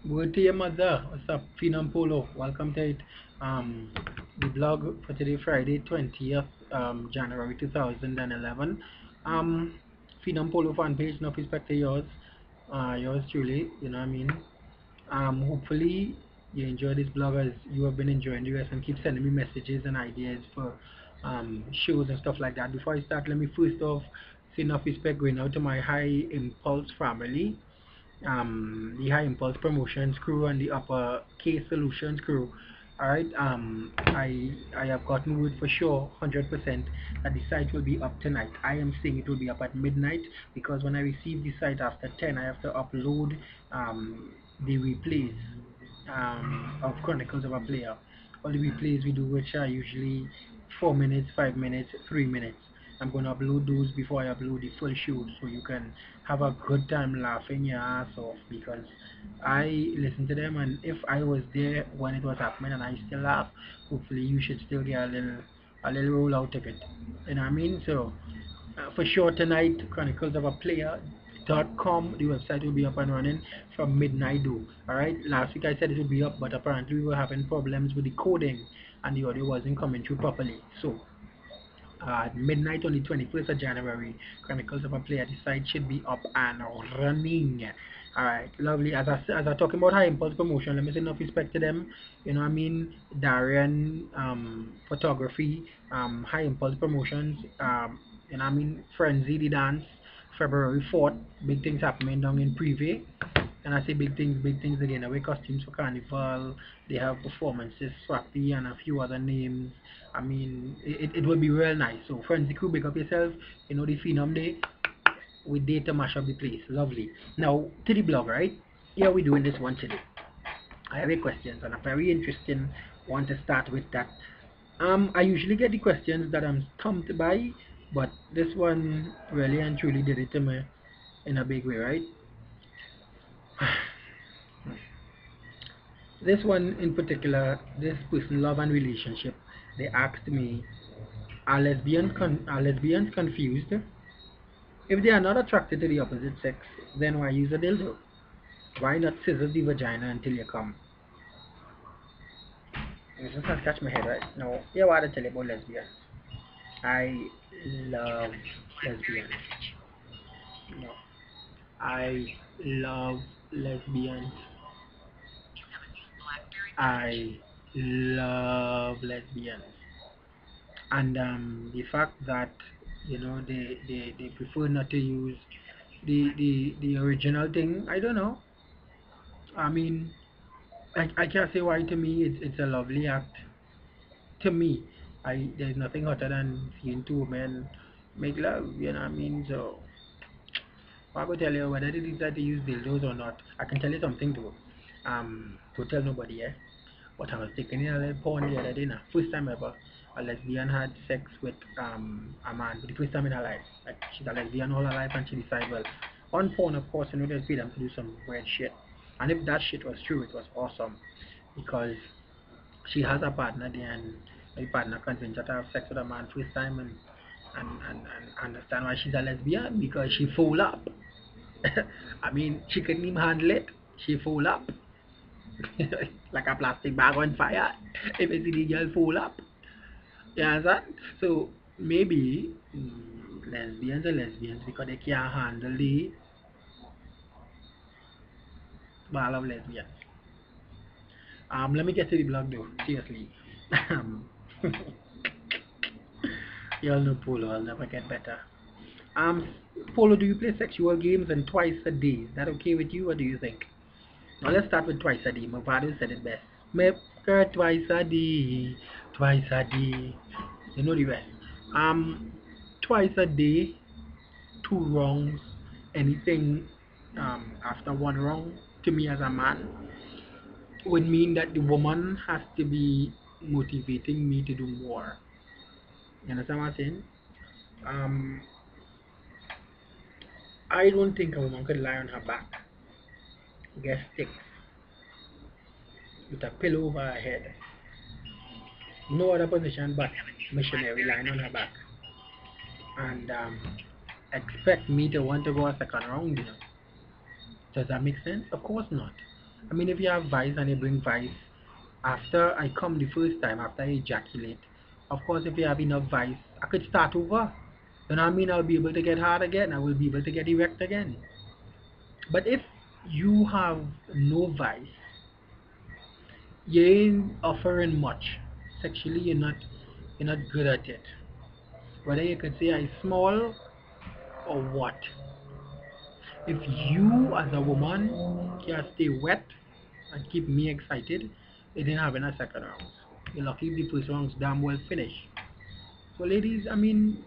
Word to your mother. What's up, Phenom Polo? Welcome to it. Um, the blog for today, Friday, 20th January 2011. Um, Phenom Polo fan page, no respect to yours. Yours truly, you know what I mean? Hopefully you enjoy this blog as you have been enjoying the rest and keep sending me messages and ideas for shows and stuff like that. Before I start, let me first off say enough respect going out to my High Impulse family, the High Impulse Promotions crew and the Upper K Solutions crew. Alright, I have gotten word for sure, 100%, that the site will be up tonight. I am saying it will be up at midnight because when I receive the site after 10, I have to upload the replays of Chronicles of a Player. All the replays we do, which are usually 4 minutes, 5 minutes, 3 minutes. I'm going to upload those before I upload the full show so you can have a good time laughing your ass off, because I listen to them, and if I was there when it was happening and I still laugh, hopefully you should still get a little roll out of it. You know what I mean? So for sure tonight, Chronicles of a Player.com, the website will be up and running from midnight though. Alright, last week I said it would be up, but apparently we were having problems with the coding and the audio wasn't coming through properly. So at midnight on the 21st of January, Chronicles of a Player, the site should be up and running. Alright, lovely. As I talking about High Impulse Promotion, let me say enough respect to them. You know what I mean? Darian Photography, High Impulse Promotions, you know what I mean? Frenzy the Dance, February 4th, big things happening down in Privé. And I say big things again. Away costumes for Carnival. They have performances, Swappy, and a few other names. I mean, it will be real nice. So, friends, the crew, big up yourself. You know, the Phenom Day with data mash up the place. Lovely. Now, to the blog, right? Here we doing this one today. I have a questions and a very interesting one to start with that. I usually get the questions that I'm stumped by, but this one really and truly did it to me in a big way, right? This one in particular, this person, love and relationship, they asked me, are lesbians confused? If they are not attracted to the opposite sex, then why use a dildo? Why not scissor the vagina until you come? This is not catch my head, right? No, yeah, what I tell you about lesbians. I love lesbians. No, I love lesbians. I love lesbians. And the fact that they prefer not to use the original thing, I don't know. I mean, I can't say why. To me it's a lovely act. To me, there's nothing hotter than seeing two men make love, you know what I mean? So I will tell you whether they decide to use dildos or not. I can tell you something though. Don't tell nobody, eh? But I was taking in a little porn the other day now. First time ever a lesbian had sex with a man for the first time in her life. Like, she's a lesbian all her life, and she decided, well, on porn of course, you know, there's freedom to do some weird shit. And if that shit was true, it was awesome. Because she has a partner there, and the partner convinced her to have sex with a man first time, and understand why she's a lesbian, because she full up. I mean, she couldn't even handle it. She full up. Like a plastic bag on fire. If you see the girl full up. You understand? So maybe lesbians are lesbians because they can't handle the ball of lesbians. Let me get to the blog though. Seriously. Um, you all know Polo. I'll never get better. Um, Polo, do you play sexual games and twice a day? Is that okay with you? What do you think? Now let's start with twice a day. Movado said it best. Make her twice a day, twice a day. You know the rest. Um, Twice a day, two wrongs, anything after one wrong, to me as a man, would mean that the woman has to be motivating me to do more. You understand what I'm saying? Um, I don't think a woman could lie on her back, get sticks with a pillow over her head, no other position but missionary lying on her back, and expect me to want to go a second round. You know? Does that make sense? Of course not. I mean, if you have vice and you bring vice, after I come the first time, after I ejaculate, of course, if you have enough vice, I could start over. You know what I mean? I'll be able to get hard again. I will be able to get erect again. But if you have no vice, you ain't offering much. Sexually, you're not good at it. Whether you could say I'm small or what. If you as a woman can stay wet and keep me excited, you didn't have a second round. You're lucky if the first round's damn well finished. So ladies, I mean,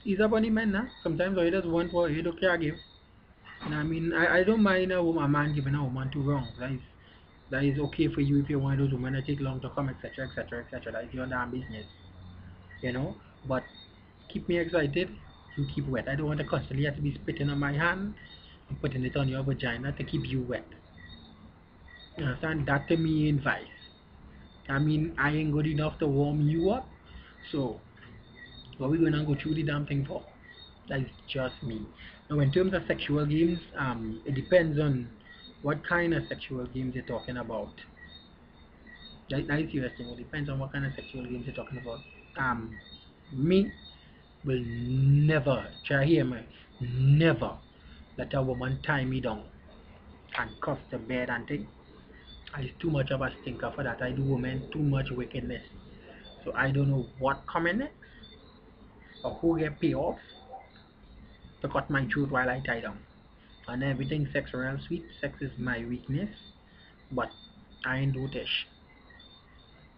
it's up on the men, nah? Sometimes I just want what you don't care give. And I mean, I don't mind a man giving a woman two wrongs. That is okay for you if you're one of those women that take long to come, etc., etc., etc. That is your damn business, you know. But keep me excited, you keep wet. I don't want to constantly have to be spitting on my hand and putting it on your vagina to keep you wet. You understand? That to me ain't vice. I mean, I ain't good enough to warm you up, so what we gonna go through the damn thing for? That is just me. Now, in terms of sexual games, it depends on what kind of sexual games you're talking about. That is serious thing. It depends on what kind of sexual games you're talking about. Me will never, try hear me, never let a woman tie me down and cuff the bed and thing. I too much of a stinker for that. I do women too much wickedness. So I don't know what coming next or who get paid off to cut my throat while I tie down. And everything sex real sweet. Sex is my weakness. But I ain't do this.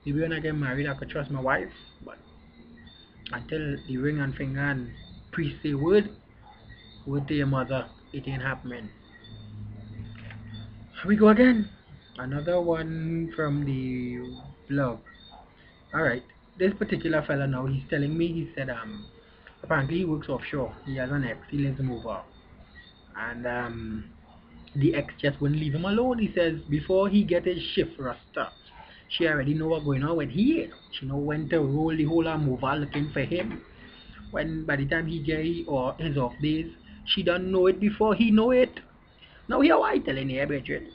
Maybe when I get married I could trust my wife, but until the ring and finger and priest say word to your mother, it ain't happening. Here we go again. Another one from the blog. Alright. This particular fella now, he's telling me, he said apparently he works offshore. He has an ex, he lives over. And the ex just wouldn't leave him alone. He says before he get his shift roster, she already know what's going on with he. She know when to roll the whole mover looking for him. When by the time he get his off days, she don't know it before he know it. Now here why I telling you, brethren.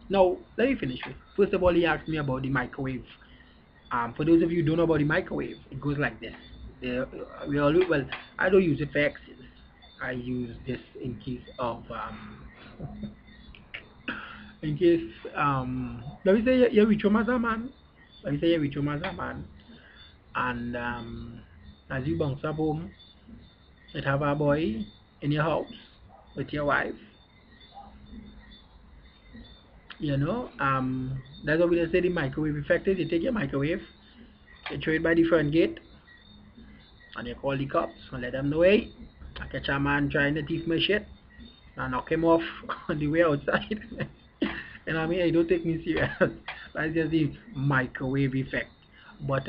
Now let me finish with. First of all, he asked me about the microwave. For those of you who don't know about the microwave, it goes like this. Well, I don't use it for exes. I use this in case of in case let me say you reach home as a man. Let me say you reach home as a man, and as you bounce up home, you have a boy in your house with your wife. You know, that's what we say the microwave effect is. You take your microwave, you throw it by the front gate, and you call the cops and let them know, hey, I catch a man trying to thief my shit, and knock him off on the way outside. And I mean, hey, don't take me serious. That's just the microwave effect. But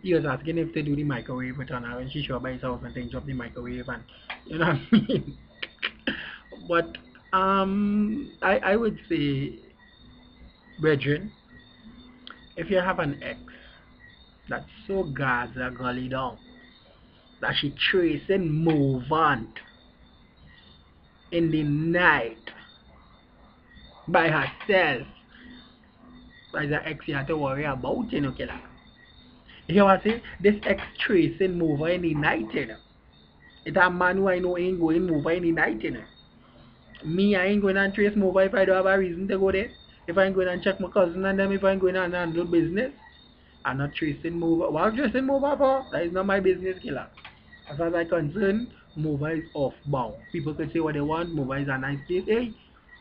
he was asking if they do the microwave with her when she showed by his house and things up the microwave, and you know what I mean. But I would say, brethren, if you have an ex that's so Gaza gully down that she tracing movement in the night by herself, as an ex you have to worry about, you know, killer. You hear what I say? This ex tracing mover in the night, you know. It's a man who I know ain't going mover in the night, you know. Me, I ain't going and trace mover if I don't have a reason to go there. If I ain't going and check my cousin and them, if I ain't going and handle business, I'm not tracing mover. What I'm tracing mover for? That is not my business, killer. As far as I'm concerned, mover is off bound. People can say what they want. Mover is a nice place. Hey,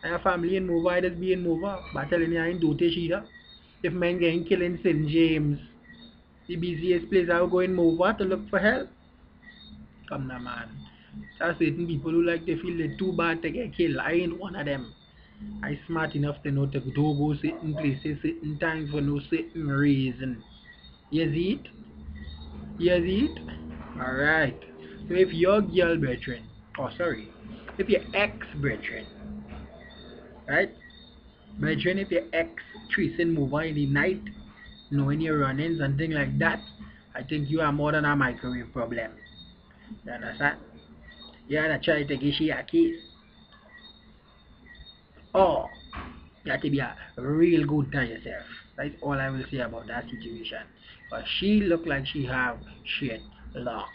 I have family in mover. I just be in mover. But I'm telling you, I ain't do this either. If men getting killed in St. James, the busiest place I will go in mover to look for help. Come now, man. There are certain people who like to feel it too bad to get killed. I ain't one of them. I smart enough to know to go certain places, certain times for no certain reason. You see it? You see it? Alright. So if your girl brethren, if your ex brethren, right? Brethren, if your ex tracing mover in the night, knowing your run-ins and things like that, I think you are more than a microwave problem. You understand? You gotta try to get she a case. Or You have to be a real good to yourself. That's all I will say about that situation. But she looked like she have shit locked.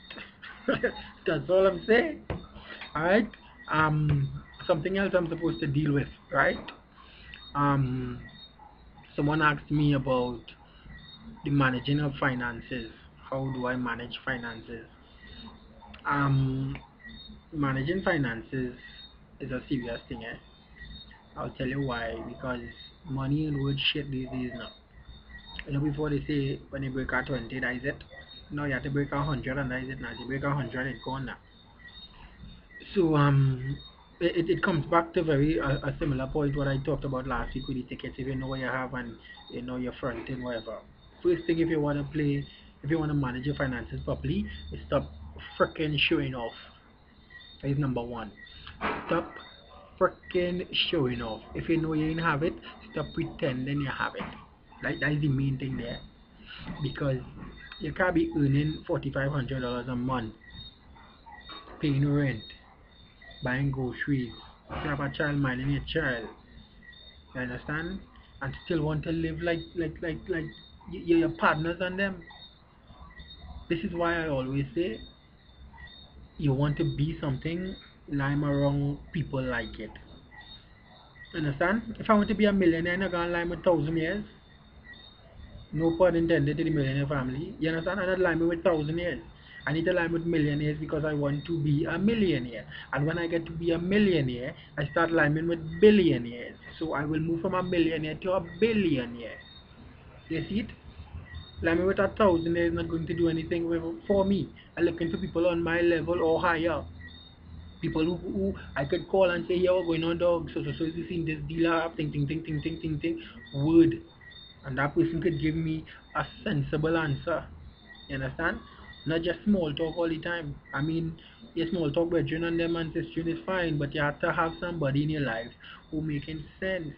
That's all I'm saying. Alright? Something else I'm supposed to deal with, right? Um Someone asked me about the managing of finances. How do I manage finances? Um Managing finances is a serious thing, eh? I'll tell you why. Because money and worth shit these days now. You know, before they say when you break a 20, that is it. No, you have to break 100 and that is it now. If you break 100, it's gone now. So it comes back to very a similar point what I talked about last week with the tickets. If you know what you have and you know your front end, whatever. First thing, if you want to manage your finances properly, is stop freaking showing off. That is number one. Stop freaking showing off. If you know you didn't have it, stop pretending you have it. That is the main thing there. Because you can't be earning $4,500 a month, paying rent, buying groceries, you have a child minding your child, you understand? And still want to live like you're your partners and them. This is why I always say you want to be something, lime around people like it. Understand? If I want to be a millionaire, I'm not gonna lime with 1,000 years. No pun intended to the millionaire family. You understand? I'm not liming with 1,000 years. I need to line with millionaires because I want to be a millionaire. And when I get to be a millionaire, I start liming with billionaires. So I will move from a millionaire to a billionaire. You see it? Liming with 1,000 is not going to do anything for me. I'm looking for people on my level or higher. People who I could call and say, yeah, what's going on, dog? So you seen this dealer, ting, ting, ting, ting, ting, ting, ting, word. And that person could give me a sensible answer. You understand? Not just small talk all the time. I mean, your small talk brethren and them ancestry is fine, but you have to have somebody in your life who making sense.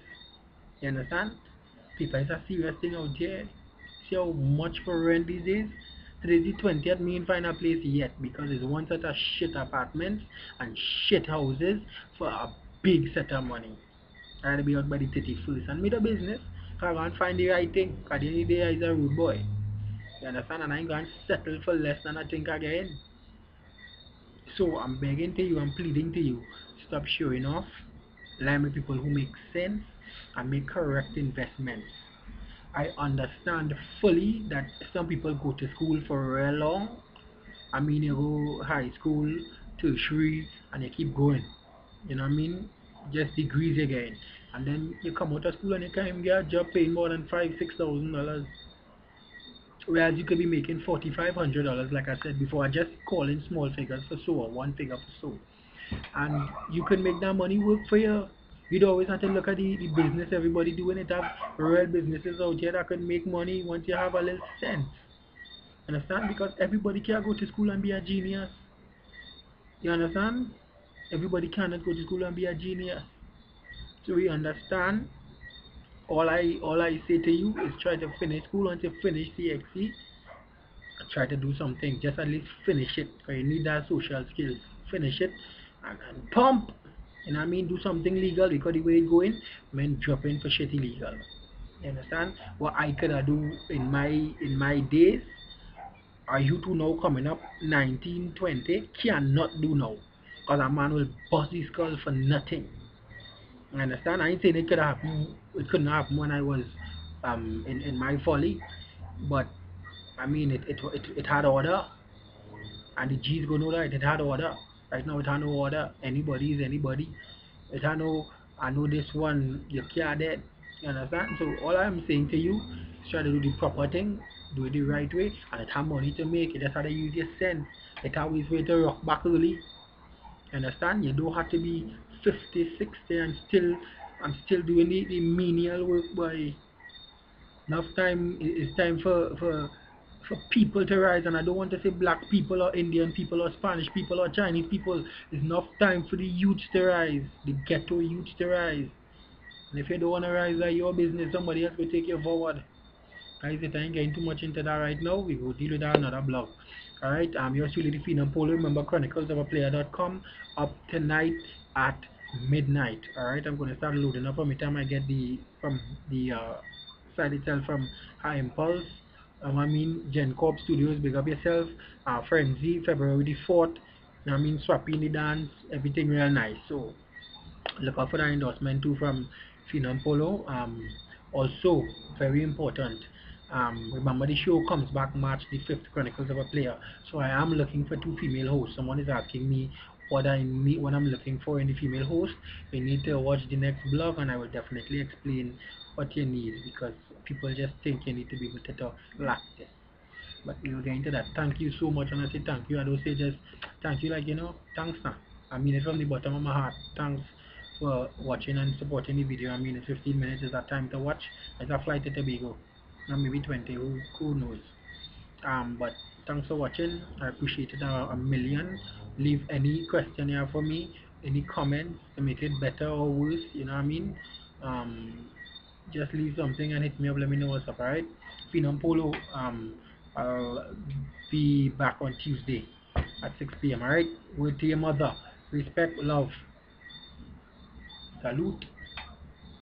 You understand? People, it's a serious thing out here. See how much for rent these days? Today's the 20th, me ain't find a place yet because it's one set of shit apartments and shit houses for a big set of money. I had to be out by the 31st and made a business. I can't find the right thing. Because the end of the day, is a rude boy. You understand? And I ain't going to settle for less than I think again. So I'm begging to you, I'm pleading to you, stop showing off. Line with people who make sense and make correct investments. I understand fully that some people go to school for real long. I mean, you go high school, tertiary, and you keep going. You know what I mean? Just degrees again. And then you come out of school and you can't even get a job paying more than $5,000, $6,000. Whereas you could be making $4,500, like I said before, just calling small figures for so or one figure for so. And you can make that money work for you. You don't always have to look at the business everybody doing it. Have real businesses out here that can make money once you have a little sense. Understand? Because everybody can't go to school and be a genius. You understand? Everybody cannot go to school and be a genius. So we understand. All I say to you is try to finish school. Once you finish CXC, try to do something. Just at least finish it. Because you need that social skills. Finish it and pump. You know what I mean? Do something legal because the way it's going, men dropping for shit illegal. You understand? What I could do in my days, are you two now coming up 19, 20, cannot do now. Because a man will bust his skull for nothing. You understand? I ain't saying it couldn't happen when I was in my folly, but I mean it had order, and the G's gonna know that it had order. Right now it had no order. Anybody is anybody. It had no, I know this one, you can't dead. You understand? So all I'm saying to you is try to do the proper thing, do it the right way, and it have money to make. You just have to use your sense. It always way to rock back early. You understand? You don't have to be 50, 60 and still doing the menial work, boy. Enough time it's time for people to rise, and I don't want to say black people or Indian people or Spanish people or Chinese people. It's enough time for the youth to rise, the ghetto youth to rise. And if you don't want to rise, that's your business. Somebody else will take you forward. Guys, if I ain't getting too much into that right now, we will deal with that another blog. Alright, I'm yours truly, the Phenom Polo. Remember, chroniclesofplayer.com up tonight at midnight. Alright, I'm gonna start loading up from the time I get from the site itself from High Impulse. I mean Gen Corp Studios, big up yourself. Frenzy, February the 4th. I mean Swappy in the dance, everything real nice. So look out for that endorsement too from Phenom Polo. Also very important. Remember the show comes back March the 5th, Chronicles of a Player. So I am looking for two female hosts. Someone is asking me what I need, what I'm looking for in the female host. You need to watch the next blog and I will definitely explain what you need, because people just think you need to be able to talk like this. But we will get into that. Thank you so much, and I say thank you. I don't say just thank you, like, thanks now. I mean it from the bottom of my heart. Thanks for watching and supporting the video. I mean, it's 15 minutes is that time to watch. It's a flight to Tobago, or maybe 20. Who knows? But thanks for watching. I appreciate it a million. Leave any question you have for me, any comments to make it better or worse. You know what I mean? Um, just leave something and hit me up. Let me know what's up. Alright? Phenom Polo. I'll be back on Tuesday at 6 p.m. Alright? Word to your mother. Respect, love. Salute.